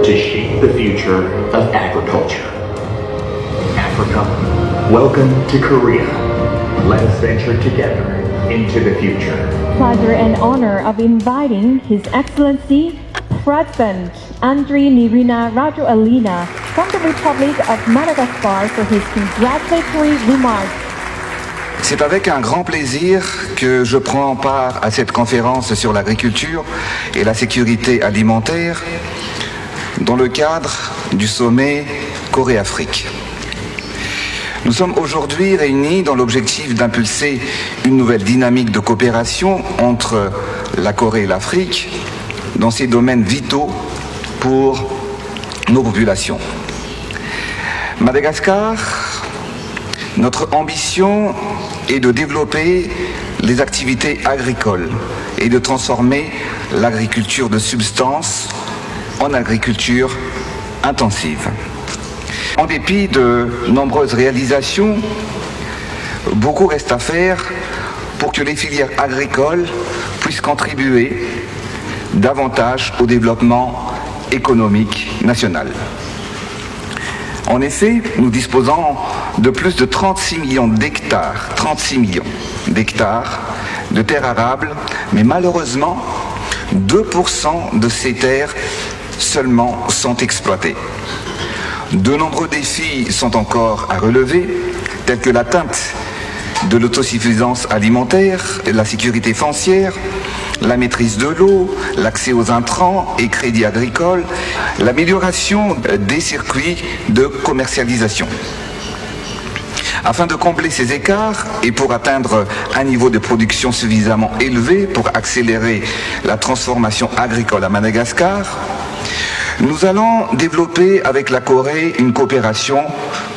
to shape the future of agriculture. Africa, welcome to Korea. Let us venture together into the future. Pleasure and honor of inviting His Excellency President Andry Nirina Rajoelina from the Republic of Madagascar for his congratulatory remarks. C'est avec un grand plaisir que je prends part à cette conférence sur l'agriculture et la sécurité alimentaire dans le cadre du sommet Corée-Afrique. Nous sommes aujourd'hui réunis dans l'objectif d'impulser une nouvelle dynamique de coopération entre la Corée et l'Afrique dans ces domaines vitaux pour nos populations. Madagascar, notre ambition est de développer les activités agricoles et de transformer l'agriculture de subsistance en agriculture intensive. En dépit de nombreuses réalisations, beaucoup reste à faire pour que les filières agricoles puissent contribuer davantage au développement économique national. En effet, nous disposons de plus de 36 millions d'hectares de terres arables, mais malheureusement, 2% de ces terres seulement sont exploitées. De nombreux défis sont encore à relever, tels que l'atteinte de l'autosuffisance alimentaire, la sécurité foncière, la maîtrise de l'eau, l'accès aux intrants et crédits agricoles, l'amélioration des circuits de commercialisation. Afin de combler ces écarts et pour atteindre un niveau de production suffisamment élevé pour accélérer la transformation agricole à Madagascar, nous allons développer avec la Corée une coopération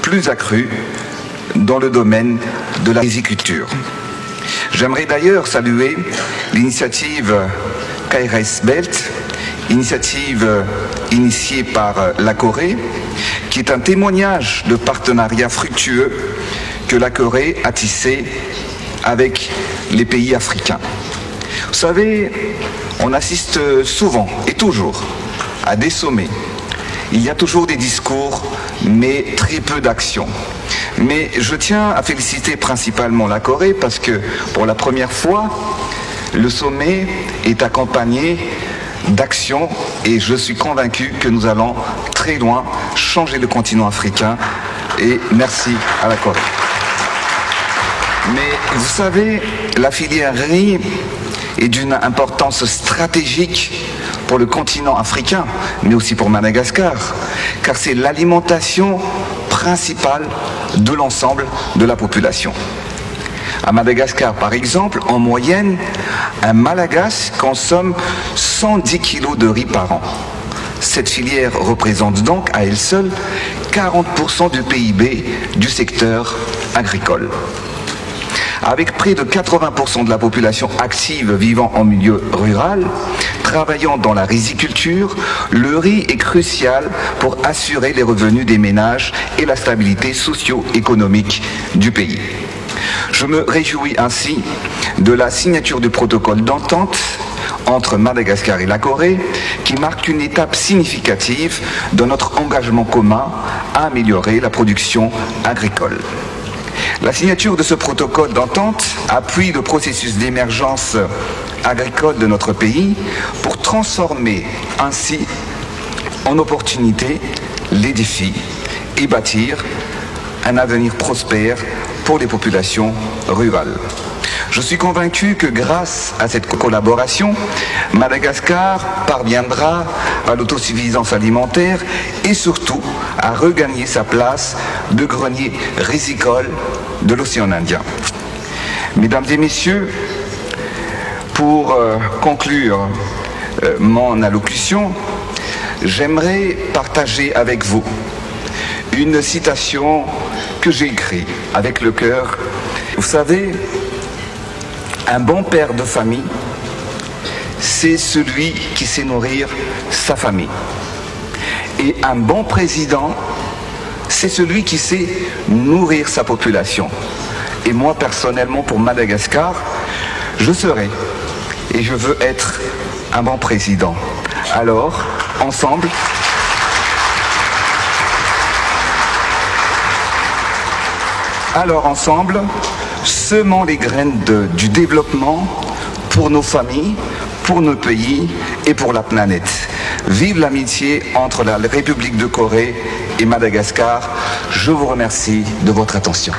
plus accrue dans le domaine de la riziculture. J'aimerais d'ailleurs saluer l'initiative KRS Belt, initiative initiée par la Corée, qui est un témoignage de partenariat fructueux que la Corée a tissé avec les pays africains. Vous savez, on assiste souvent et toujours à des sommets. Il y a toujours des discours, mais très peu d'actions. Mais je tiens à féliciter principalement la Corée parce que pour la première fois, le sommet est accompagné d'actions et je suis convaincu que nous allons très loin changer le continent africain et merci à la Corée. Mais vous savez, la filière riz est d'une importance stratégique pour le continent africain, mais aussi pour Madagascar, car c'est l'alimentation principale de l'ensemble de la population. À Madagascar, par exemple, en moyenne, un Malagasy consomme 110 kg de riz par an. Cette filière représente donc à elle seule 40% du PIB du secteur agricole. Avec près de 80% de la population active vivant en milieu rural, travaillant dans la riziculture, le riz est crucial pour assurer les revenus des ménages et la stabilité socio-économique du pays. Je me réjouis ainsi de la signature du protocole d'entente entre Madagascar et la Corée, qui marque une étape significative de notre engagement commun à améliorer la production agricole. La signature de ce protocole d'entente appuie le processus d'émergence agricole de notre pays pour transformer ainsi en opportunité les défis et bâtir un avenir prospère pour les populations rurales. Je suis convaincu que grâce à cette collaboration, Madagascar parviendra à l'autosuffisance alimentaire et surtout à regagner sa place de grenier rizicole de l'océan Indien. Mesdames et messieurs, pour conclure mon allocution, j'aimerais partager avec vous une citation que j'ai écrite avec le cœur. Vous savez, un bon père de famille, c'est celui qui sait nourrir sa famille. Et un bon président, c'est celui qui sait nourrir sa population. Et moi, personnellement, pour Madagascar, je serai et je veux être un bon président. Alors, ensemble, Alors ensemble, semons les graines du développement pour nos familles, pour nos pays et pour la planète. Vive l'amitié entre la République de Corée et Madagascar. Je vous remercie de votre attention.